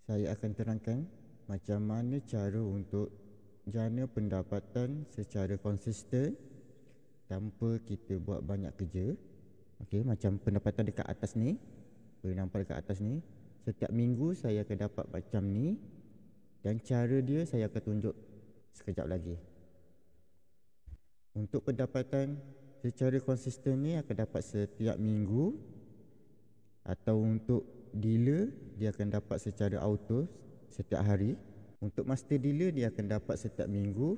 saya akan terangkan macam mana cara untuk jana pendapatan secara konsisten tanpa kita buat banyak kerja. Okey, macam pendapatan dekat atas ni, boleh nampak dekat atas ni, setiap minggu saya akan dapat macam ni, dan cara dia saya akan tunjuk sekejap lagi. Untuk pendapatan secara konsisten ni akan dapat setiap minggu, atau untuk dealer dia akan dapat secara auto setiap hari. Untuk master dealer dia akan dapat setiap minggu,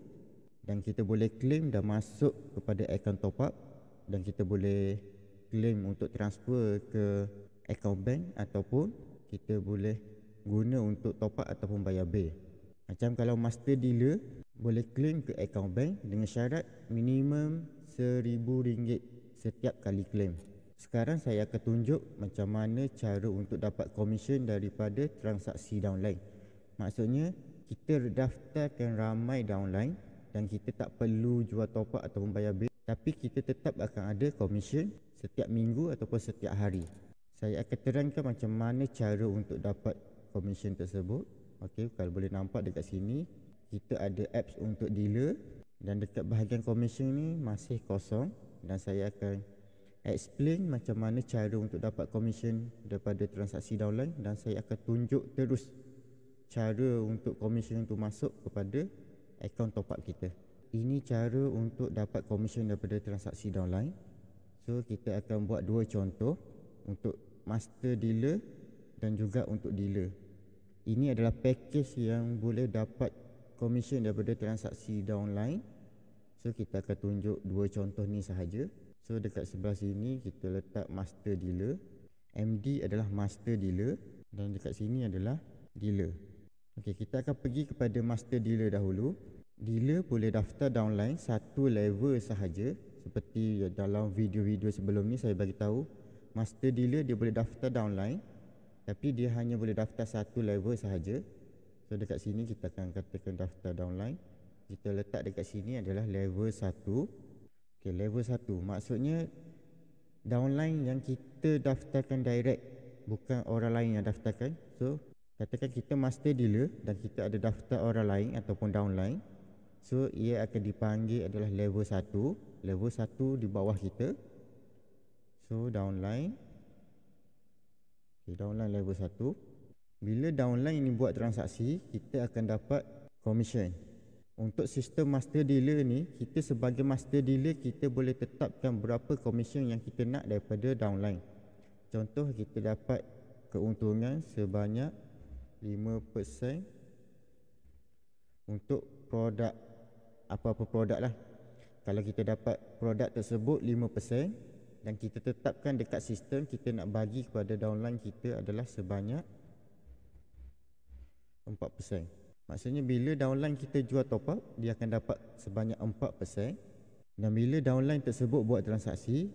dan kita boleh claim dah masuk kepada akaun top up, dan kita boleh claim untuk transfer ke akaun bank, ataupun kita boleh guna untuk top up ataupun bayar bil. Macam kalau master dealer boleh claim ke akaun bank dengan syarat minimum RM1,000 setiap kali claim. Sekarang saya akan tunjuk macam mana cara untuk dapat komisen daripada transaksi downline. Maksudnya kita daftarkan ramai downline dan kita tak perlu jual top up ataupun bayar bil, tapi kita tetap akan ada komisen setiap minggu ataupun setiap hari. Saya akan terangkan macam mana cara untuk dapat komisen tersebut. Okey, kalau boleh nampak dekat sini kita ada apps untuk dealer, dan dekat bahagian komisen ni masih kosong, dan saya akan explain macam mana cara untuk dapat komisen daripada transaksi downline, dan saya akan tunjuk terus cara untuk komisen itu masuk kepada akaun top up kita. Ini cara untuk dapat komisen daripada transaksi downline. So kita akan buat dua contoh untuk master dealer dan juga untuk dealer. Ini adalah package yang boleh dapat komisen daripada transaksi downline. So kita akan tunjuk dua contoh ni sahaja. So dekat sebelah sini kita letak master dealer, MD adalah master dealer, dan dekat sini adalah dealer. Okey, kita akan pergi kepada master dealer dahulu. Dealer boleh daftar downline satu level sahaja. Seperti dalam video-video sebelum ni saya bagi tahu, master dealer dia boleh daftar downline, tapi dia hanya boleh daftar satu level sahaja. So dekat sini kita akan katakan daftar downline. Kita letak dekat sini adalah level 1. Okey, level 1 maksudnya downline yang kita daftarkan direct, bukan orang lain yang daftarkan. So katakan kita master dealer dan kita ada daftar orang lain ataupun downline. So ia akan dipanggil adalah level 1. Level 1 di bawah kita. So downline. Okay, downline level 1. Bila downline ini buat transaksi, kita akan dapat komisen. Untuk sistem master dealer ni, kita sebagai master dealer kita boleh tetapkan berapa komisen yang kita nak daripada downline. Contoh, kita dapat keuntungan sebanyak 5% untuk produk, apa-apa produk lah. Kalau kita dapat produk tersebut 5%, dan kita tetapkan dekat sistem kita nak bagi kepada downline kita adalah sebanyak 4%. Maksudnya bila downline kita jual top up, dia akan dapat sebanyak 4%. Dan bila downline tersebut buat transaksi,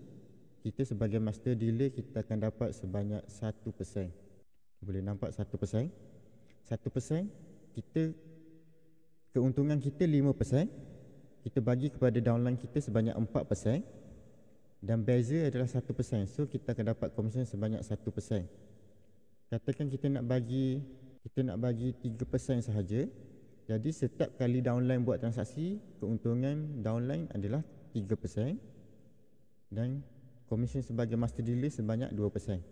kita sebagai master dealer kita akan dapat sebanyak 1%. Boleh nampak 1%? 1% kita, keuntungan kita 5%, kita bagi kepada downline kita sebanyak 4%, dan beza adalah 1%. So kita akan dapat komisen sebanyak 1%. Katakan kita nak bagi 3% sahaja. Jadi setiap kali downline buat transaksi, keuntungan downline adalah 3%, dan komisen sebagai master dealer sebanyak 2%.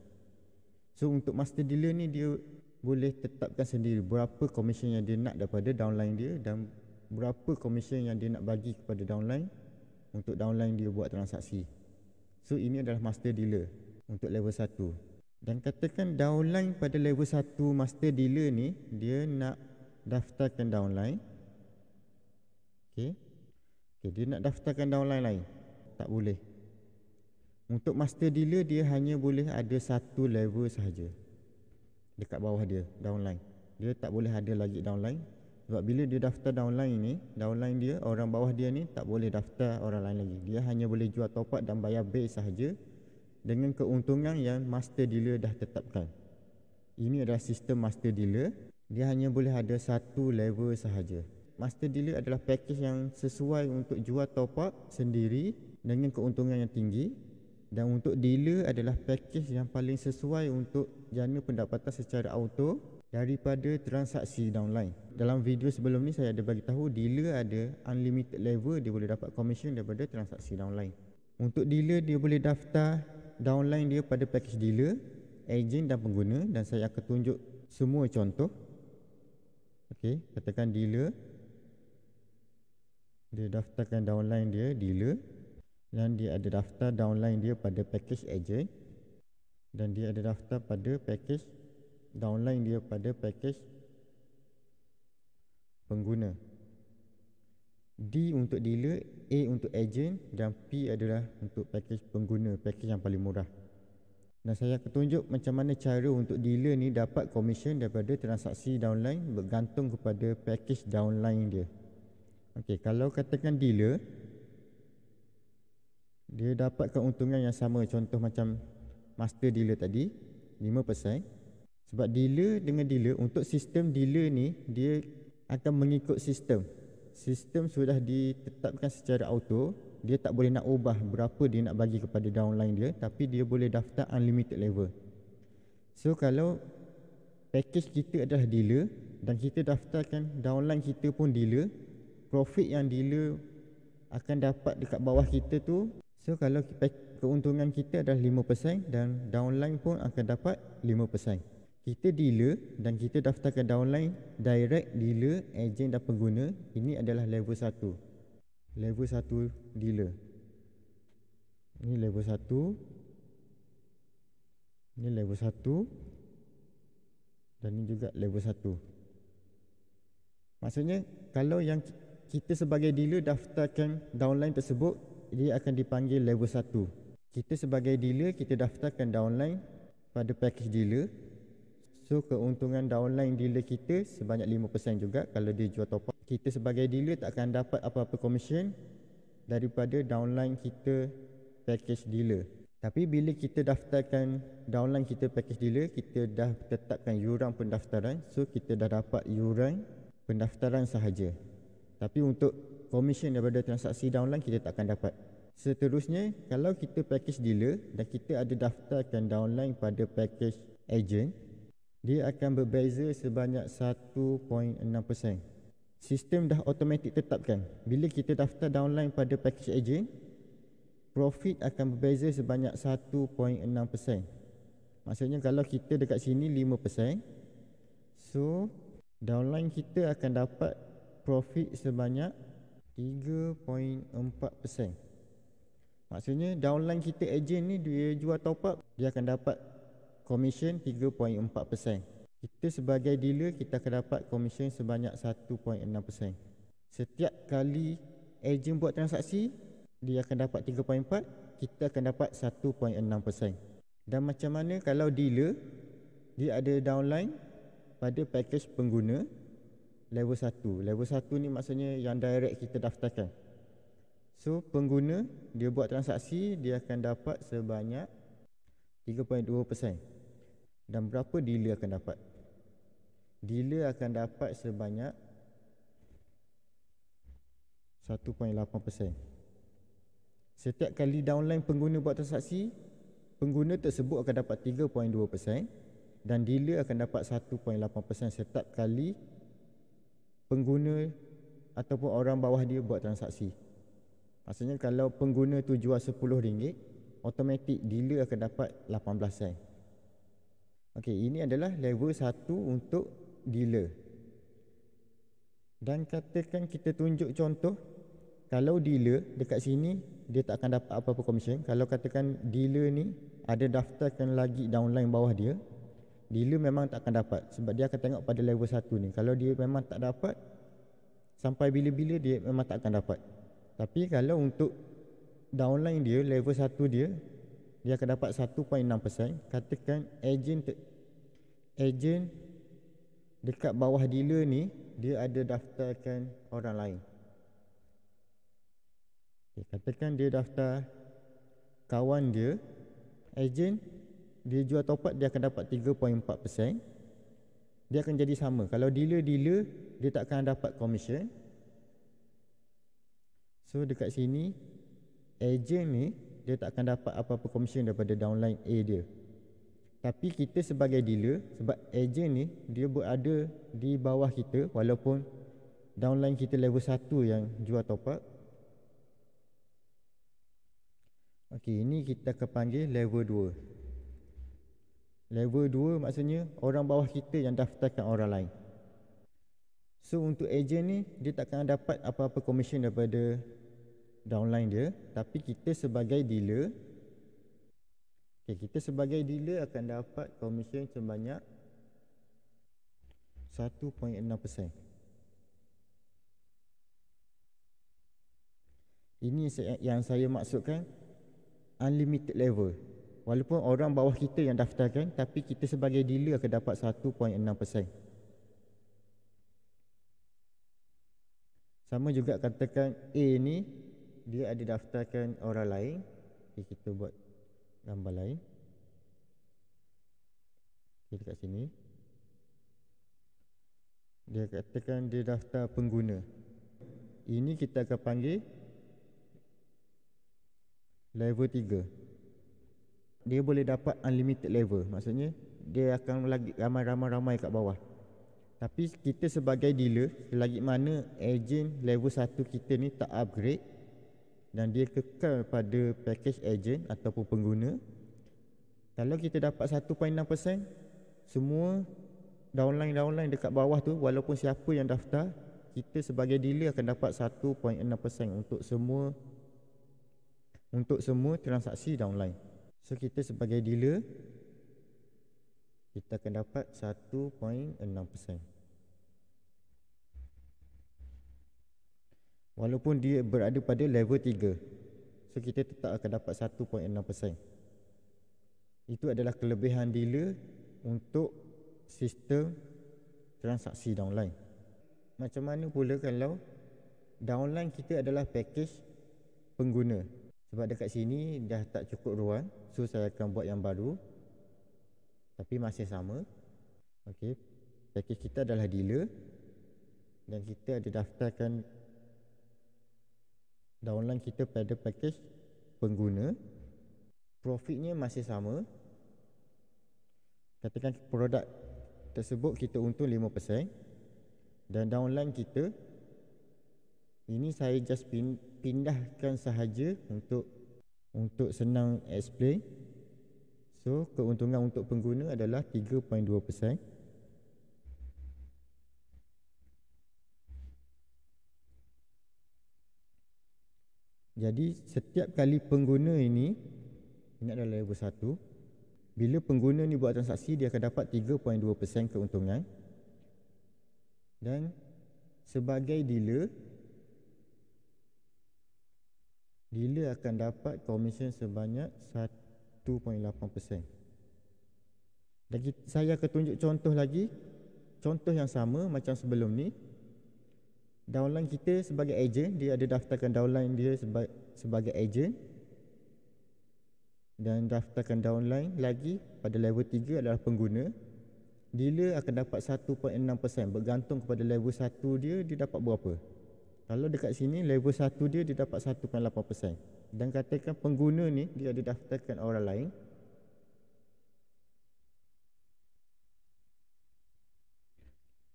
So untuk master dealer ni dia boleh tetapkan sendiri berapa komisen yang dia nak daripada downline dia, dan berapa komisen yang dia nak bagi kepada downline untuk downline dia buat transaksi. So ini adalah master dealer untuk level 1. Dan katakan downline pada level 1 master dealer ni dia nak daftarkan downline. Okey, dia nak daftarkan downline lain, tak boleh. Untuk master dealer dia hanya boleh ada satu level sahaja dekat bawah dia, downline. Dia tak boleh ada lagi downline. Sebab bila dia daftar downline ni, downline dia, orang bawah dia ni tak boleh daftar orang lain lagi. Dia hanya boleh jual top up dan bayar bil sahaja dengan keuntungan yang master dealer dah tetapkan. Ini adalah sistem master dealer. Dia hanya boleh ada satu level sahaja. Master dealer adalah package yang sesuai untuk jual top up sendiri dengan keuntungan yang tinggi. Dan untuk dealer adalah package yang paling sesuai untuk jana pendapatan secara auto daripada transaksi downline. Dalam video sebelum ni saya ada bagi tahu dealer ada unlimited level, dia boleh dapat commission daripada transaksi downline. Untuk dealer, dia boleh daftar downline dia pada package dealer, agent dan pengguna, dan saya akan tunjuk semua contoh. Okey, katakan dealer, dia daftarkan downline dia dealer, dan dia ada daftar downline dia pada package agent, dan dia ada daftar pada package downline dia pada package pengguna. D untuk dealer, A untuk agent, dan P adalah untuk package pengguna, package yang paling murah. Dan saya akan tunjuk macam mana cara untuk dealer ni dapat commission daripada transaksi downline bergantung kepada package downline dia. Okey, kalau katakan dealer, dia dapat keuntungan yang sama, contoh macam master dealer tadi, 5%. Sebab dealer dengan dealer, untuk sistem dealer ni, dia akan mengikut sistem. Sistem sudah ditetapkan secara auto, dia tak boleh nak ubah berapa dia nak bagi kepada downline dia, tapi dia boleh daftar unlimited level. So kalau package kita adalah dealer dan kita daftarkan downline kita pun dealer, profit yang dealer akan dapat dekat bawah kita tu, so kalau keuntungan kita adalah 5% dan downline pun akan dapat 5%. Kita dealer dan kita daftarkan downline direct dealer, agent dan pengguna. Ini adalah level 1. Level 1 dealer. Ini level 1. Ini level 1. Dan ini juga level 1. Maksudnya kalau yang kita sebagai dealer daftarkan downline tersebut, dia akan dipanggil level 1. Kita sebagai dealer, kita daftarkan downline pada package dealer. So keuntungan downline dealer kita sebanyak 5% juga kalau dia jual top up. Kita sebagai dealer tak akan dapat apa-apa commission daripada downline kita package dealer. Tapi bila kita daftarkan downline kita package dealer, kita dah tetapkan yuran pendaftaran. So kita dah dapat yuran pendaftaran sahaja. Tapi untuk commission daripada transaksi downline kita tak akan dapat. Seterusnya, kalau kita package dealer dan kita ada daftarkan downline pada package agent, dia akan berbeza sebanyak 1.6%. Sistem dah automatik tetapkan. Bila kita daftar downline pada package agent, profit akan berbeza sebanyak 1.6%. Maksudnya kalau kita dekat sini 5%, so downline kita akan dapat profit sebanyak 3.4%. Maksudnya downline kita agent ni, dia jual top up, dia akan dapat commission 3.4%. Kita sebagai dealer, kita akan dapat commission sebanyak 1.6%. Setiap kali agent buat transaksi, dia akan dapat 3.4, kita akan dapat 1.6%. Dan macam mana kalau dealer, dia ada downline pada package pengguna level 1. Level 1 ni maksudnya yang direct kita daftarkan. So pengguna, dia buat transaksi, dia akan dapat sebanyak 3.2%. Dan berapa dealer akan dapat? Dealer akan dapat sebanyak 1.8%. Setiap kali downline pengguna buat transaksi, pengguna tersebut akan dapat 3.2% dan dealer akan dapat 1.8% setiap kali pengguna ataupun orang bawah dia buat transaksi. Maksudnya kalau pengguna tu jual RM10, automatik dealer akan dapat 18 sen. Okey, ini adalah level 1 untuk dealer. Dan katakan kita tunjuk contoh, kalau dealer dekat sini dia tak akan dapat apa-apa commission. Kalau katakan dealer ni ada daftarkan lagi downline bawah dia, dealer memang tak akan dapat sebab dia akan tengok pada level 1 ni. Kalau dia memang tak dapat, sampai bila-bila dia memang tak akan dapat. Tapi kalau untuk downline dia, level 1 dia akan dapat 1.6%. Katakan agent dekat bawah dealer ni, dia ada daftarkan orang lain. Okay, katakan dia daftar kawan dia, agent, dia jual top up, dia akan dapat 3.4%. Dia akan jadi sama. Kalau dealer, dia tak akan dapat commission. So dekat sini, agent ni, dia tak akan dapat apa-apa commission daripada downline A dia. Tapi kita sebagai dealer, sebab agent ni dia berada di bawah kita, walaupun downline kita level 1 yang jual top up. Okey, ini kita akan panggil level 2. Level 2 maksudnya orang bawah kita yang daftarkan orang lain. So untuk agent ni dia takkan dapat apa-apa komisen daripada downline dia, tapi kita sebagai dealer, kita sebagai dealer akan dapat komisen sebanyak 1.6%. Ini yang saya maksudkan unlimited level. Walaupun orang bawah kita yang daftarkan, tapi kita sebagai dealer akan dapat 1.6%. Sama juga katakan A ni dia ada daftarkan orang lain. Okay, kita buat gambar lain. Okay, dekat sini dia katakan dia daftar pengguna. Ini kita akan panggil level 3. Dia boleh dapat unlimited level. Maksudnya dia akan lagi ramai-ramai kat bawah. Tapi kita sebagai dealer, selagi mana agent level 1 kita ni tak upgrade dan dia kekal pada package agent ataupun pengguna, kalau kita dapat 1.6%, semua downline dekat bawah tu, walaupun siapa yang daftar, kita sebagai dealer akan dapat 1.6% untuk semua transaksi downline. So kita sebagai dealer, kita akan dapat 1.6%. Walaupun dia berada pada level 3. So kita tetap akan dapat 1.6%. Itu adalah kelebihan dealer untuk sistem transaksi downline. Macam mana pula kalau downline kita adalah package pengguna? Sebab dekat sini dah tak cukup ruang, so saya akan buat yang baru, tapi masih sama. Okey, package kita adalah dealer dan kita ada daftarkan downline kita pada package pengguna. Profitnya masih sama. Katakan produk tersebut kita untung 5%, dan downline kita ini saya just pindahkan sahaja untuk senang explain. So keuntungan untuk pengguna adalah 3.2%. Jadi setiap kali pengguna ini adalah level 1, bila pengguna ni buat transaksi, dia akan dapat 3.2% keuntungan. Dan sebagai dealer akan dapat komisen sebanyak 1.8%. Dan saya akan tunjuk contoh lagi, contoh yang sama macam sebelum ni. Downline kita sebagai agent, dia ada daftarkan downline dia sebagai agent, dan daftarkan downline lagi pada level 3 adalah pengguna. Dealer akan dapat 1.6%, bergantung kepada level 1 dia dapat berapa. Kalau dekat sini level 1 dia dapat 1.8%. Dan katakan pengguna ni dia ada daftarkan orang lain,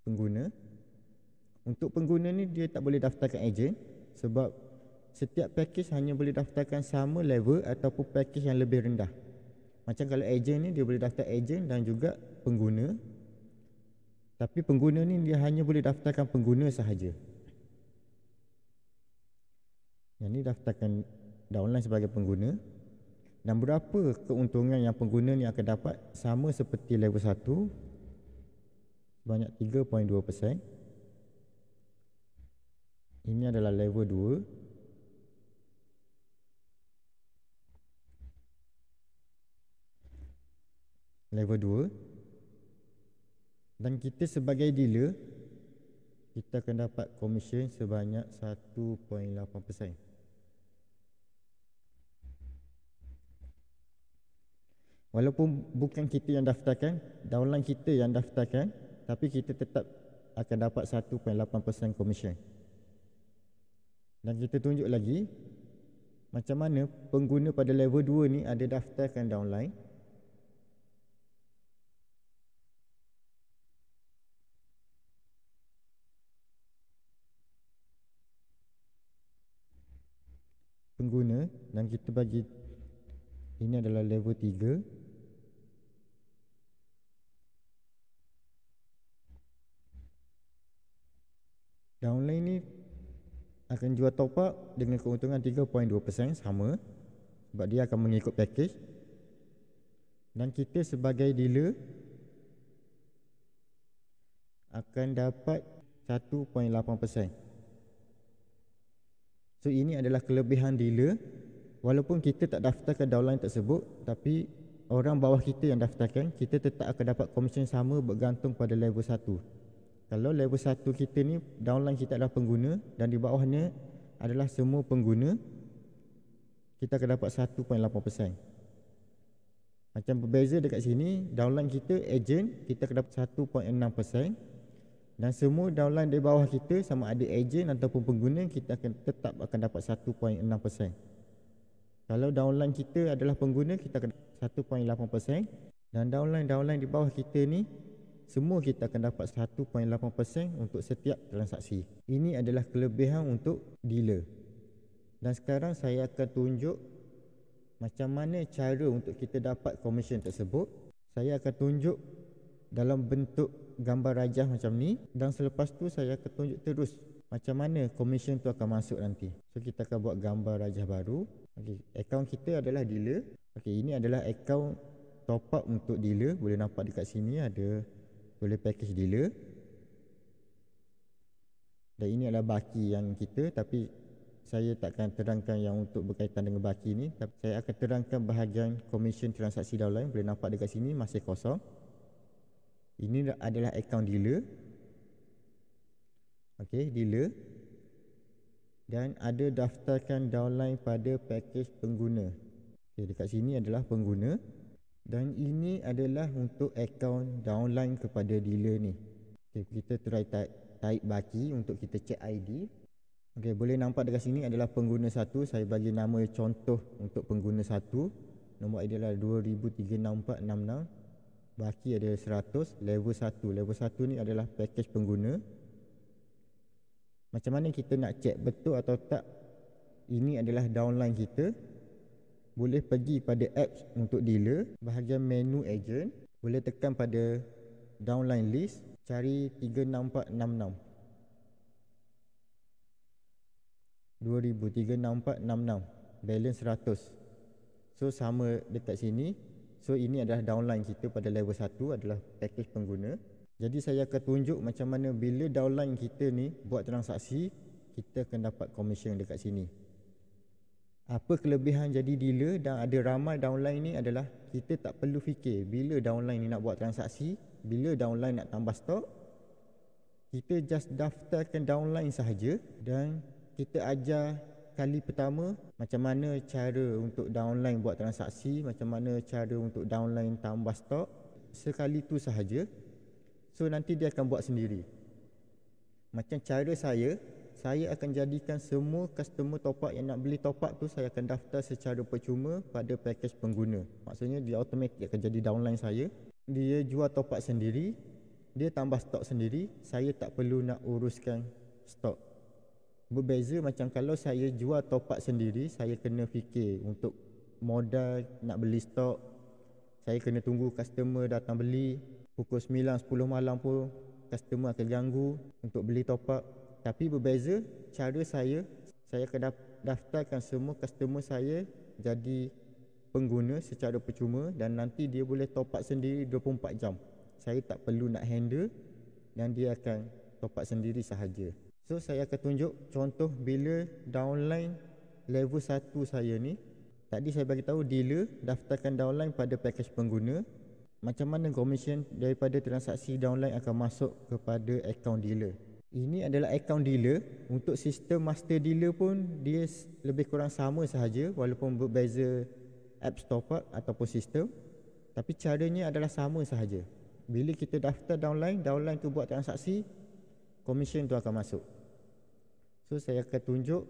pengguna. Untuk pengguna ni dia tak boleh daftarkan agent, sebab setiap package hanya boleh daftarkan sama level ataupun package yang lebih rendah. Macam kalau agent ni dia boleh daftar agent dan juga pengguna, tapi pengguna ni dia hanya boleh daftarkan pengguna sahaja. Yang ni daftarkan downline sebagai pengguna. Dan berapa keuntungan yang pengguna ni akan dapat? Sama seperti level 1, banyak 3.2%. Ini adalah level 2. Level 2. Dan kita sebagai dealer, kita akan dapat komisen sebanyak 1.8%. Walaupun bukan kita yang daftarkan, downline kita yang daftarkan, tapi kita tetap akan dapat 1.8% komisen. Dan kita tunjuk lagi macam mana pengguna pada level 2 ni ada daftarkan downline. dan kita bagi ini adalah level 3. Downline ni akan jual top up dengan keuntungan 3.2% sama, sebab dia akan mengikut package. Dan kita sebagai dealer akan dapat 1.8%. So ini adalah kelebihan dealer. Walaupun kita tak daftarkan downline tersebut, tapi orang bawah kita yang daftarkan, kita tetap akan dapat komisen sama bergantung pada level 1. Kalau level 1 kita ni downline kita adalah pengguna dan di bawahnya adalah semua pengguna, kita akan dapat 1.8%. Macam berbeza dekat sini, downline kita agent, kita akan dapat 1.6%. Dan semua downline di bawah kita sama ada agent ataupun pengguna, kita akan tetap akan dapat 1.6%. Kalau downline kita adalah pengguna, kita akan 1.8%. Dan downline di bawah kita ni, semua kita akan dapat 1.8% untuk setiap transaksi. Ini adalah kelebihan untuk dealer. Dan sekarang saya akan tunjuk macam mana cara untuk kita dapat komisen tersebut. Saya akan tunjuk dalam bentuk gambar rajah macam ni, dan selepas tu saya akan tunjuk terus macam mana komisen tu akan masuk nanti. So kita akan buat gambar rajah baru. Okey, akaun kita adalah dealer. Okey, ini adalah akaun top up untuk dealer. Boleh nampak dekat sini ada tulis package dealer. Dan ini adalah baki yang kita, tapi saya takkan terangkan yang untuk berkaitan dengan baki ni, tapi saya akan terangkan bahagian komisen transaksi downline. Boleh nampak dekat sini masih kosong. Ini adalah akaun dealer. Okey, dealer. Dan ada daftarkan downline pada package pengguna. Okey, dekat sini adalah pengguna. Dan ini adalah untuk akaun downline kepada dealer ni. Okay, kita try type baki untuk kita cek ID. Okay, boleh nampak dekat sini adalah pengguna 1. Saya bagi nama contoh untuk pengguna 1. Nombor ID adalah 20036466. Baki ada 100. Level 1. Level 1 ni adalah package pengguna. Macam mana kita nak cek betul atau tak ini adalah downline kita? Boleh pergi pada apps untuk dealer, bahagian menu agent, boleh tekan pada downline list, cari 36466 20036466, balance 100. So sama dekat sini. So ini adalah downline kita pada level 1, adalah package pengguna. Jadi saya akan tunjuk macam mana bila downline kita ni buat transaksi, kita akan dapat komisen dekat sini. Apa kelebihan jadi dealer dan ada ramai downline ni adalah kita tak perlu fikir bila downline ni nak buat transaksi, bila downline nak tambah stok. Kita just daftarkan downline sahaja dan kita ajar kali pertama macam mana cara untuk downline buat transaksi, macam mana cara untuk downline tambah stok. Sekali tu sahaja. So nanti dia akan buat sendiri. Macam cara saya akan jadikan semua customer top up yang nak beli top up tu, saya akan daftar secara percuma pada package pengguna. Maksudnya dia automatik akan jadi downline saya. Dia jual top up sendiri, dia tambah stok sendiri, saya tak perlu nak uruskan stok. Berbeza macam kalau saya jual top up sendiri, saya kena fikir untuk modal nak beli stok. Saya kena tunggu customer datang beli. Pukul 9, 10 malam pun customer akan ganggu untuk beli top up. Tapi berbeza, cara saya akan daftarkan semua customer saya jadi pengguna secara percuma dan nanti dia boleh top up sendiri 24 jam. Saya tak perlu nak handle dan dia akan top up sendiri sahaja. So saya akan tunjuk contoh bila downline level 1 saya ni. Tadi saya bagi tahu dealer daftarkan downline pada package pengguna. Macam mana komisen daripada transaksi downline akan masuk kepada akaun dealer. Ini adalah akaun dealer. Untuk sistem master dealer pun dia lebih kurang sama sahaja walaupun berbeza apps top up ataupun sistem. Tapi caranya adalah sama sahaja. Bila kita daftar downline tu buat transaksi, komisen tu akan masuk. So saya akan tunjuk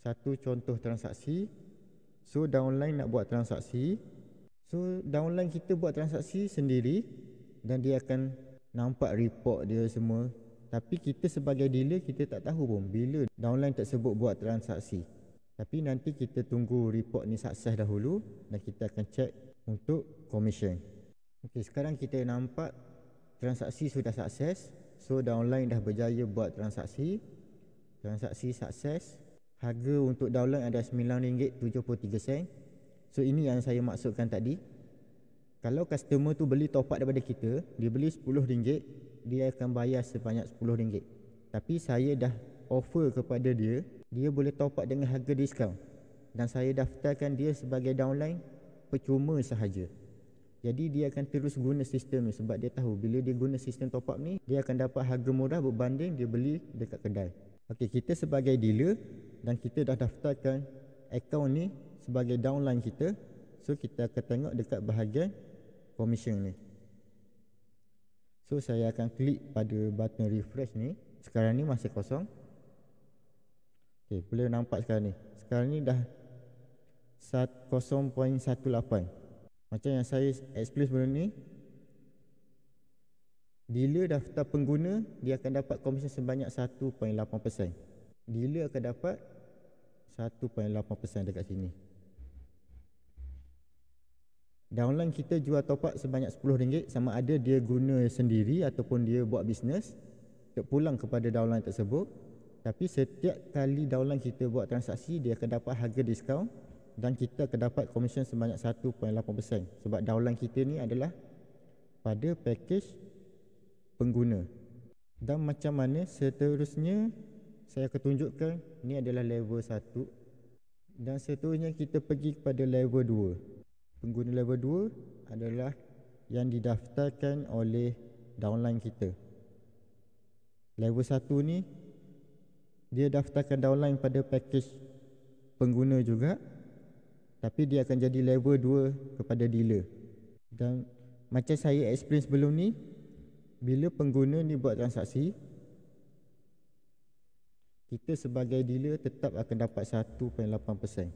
satu contoh transaksi. So downline nak buat transaksi. So downline kita buat transaksi sendiri dan dia akan nampak report dia semua. Tapi kita sebagai dealer kita tak tahu pun bila downline tersebut buat transaksi. Tapi nanti kita tunggu report ni sukses dahulu dan kita akan check untuk commission. Okey, sekarang kita nampak transaksi sudah sukses. So downline dah berjaya buat transaksi. Transaksi sukses. Harga untuk downline ada RM9.73. So ini yang saya maksudkan tadi. Kalau customer tu beli top up daripada kita, dia beli RM10, dia akan bayar sebanyak RM10. Tapi saya dah offer kepada dia, dia boleh top up dengan harga diskaun. Dan saya daftarkan dia sebagai downline percuma sahaja. Jadi dia akan terus guna sistem ni sebab dia tahu bila dia guna sistem top up ni, dia akan dapat harga murah berbanding dia beli dekat kedai. Okey, kita sebagai dealer dan kita dah daftarkan akaun ni sebagai downline kita. So kita akan tengok dekat bahagian commission ni. So saya akan klik pada button refresh ni. Sekarang ni masih kosong. Okay, boleh nampak sekarang ni. Sekarang ni dah 0.18. Macam yang saya explain sebelum ni, dealer daftar pengguna, dia akan dapat komisen sebanyak 1.8%. Dealer akan dapat 1.8% dekat sini. Downline kita jual top up sebanyak RM10, sama ada dia guna sendiri ataupun dia buat bisnes, terpulang kepada downline tersebut. Tapi setiap kali downline kita buat transaksi, dia akan dapat harga diskaun dan kita akan dapat komisen sebanyak 1.8%. Sebab downline kita ni adalah pada package pengguna. Dan macam mana seterusnya, saya akan tunjukkan. Ni adalah level 1. Dan seterusnya kita pergi kepada level 2. Pengguna level 2 adalah yang didaftarkan oleh downline kita. Level 1 ni, dia daftarkan downline pada package pengguna juga, tapi dia akan jadi level 2 kepada dealer. Dan macam saya explain sebelum ni, bila pengguna ni buat transaksi, kita sebagai dealer tetap akan dapat 1.8%.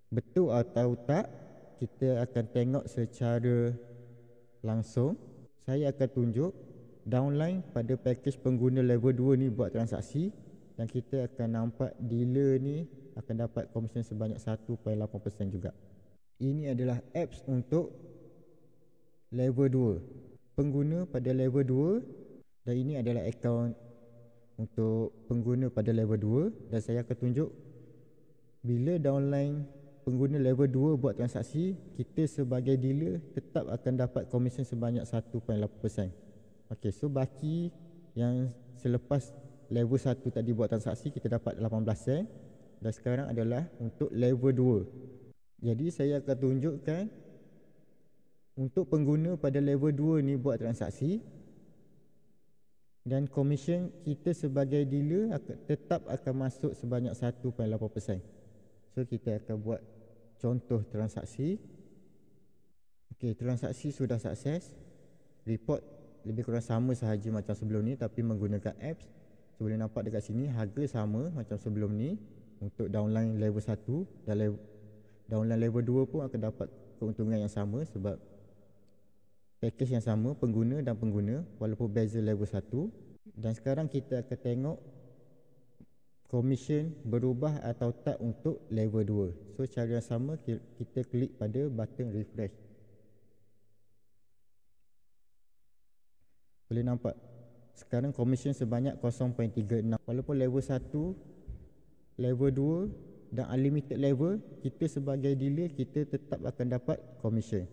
Betul atau tak, kita akan tengok secara langsung. Saya akan tunjuk downline pada package pengguna level 2 ni buat transaksi, dan kita akan nampak dealer ni akan dapat komisen sebanyak 1.8% juga. Ini adalah apps untuk level 2. Pengguna pada level 2, dan ini adalah akaun untuk pengguna pada level 2. Dan saya akan tunjuk bila downline pengguna level 2 buat transaksi, kita sebagai dealer tetap akan dapat komisen sebanyak 1.8%. Okey, so baki yang selepas level 1 tadi buat transaksi, kita dapat 18 sen. Dan sekarang adalah untuk level 2. Jadi saya akan tunjukkan untuk pengguna pada level 2 ni buat transaksi, dan komisen kita sebagai dealer tetap akan masuk sebanyak 1.8%. So kita akan buat contoh transaksi. Okey, transaksi sudah sukses. Report lebih kurang sama sahaja macam sebelum ni, tapi menggunakan apps. So boleh nampak dekat sini harga sama macam sebelum ni untuk downline level 1, dan downline level 2 pun akan dapat keuntungan yang sama sebab package yang sama, pengguna dan pengguna, walaupun beza level 1. Dan sekarang kita akan tengok komisen berubah atau tak untuk level 2. So cara yang sama, kita klik pada button refresh. Boleh nampak sekarang komisen sebanyak 0.36. Walaupun level 1, level 2 dan unlimited level, kita sebagai dealer kita tetap akan dapat komisen.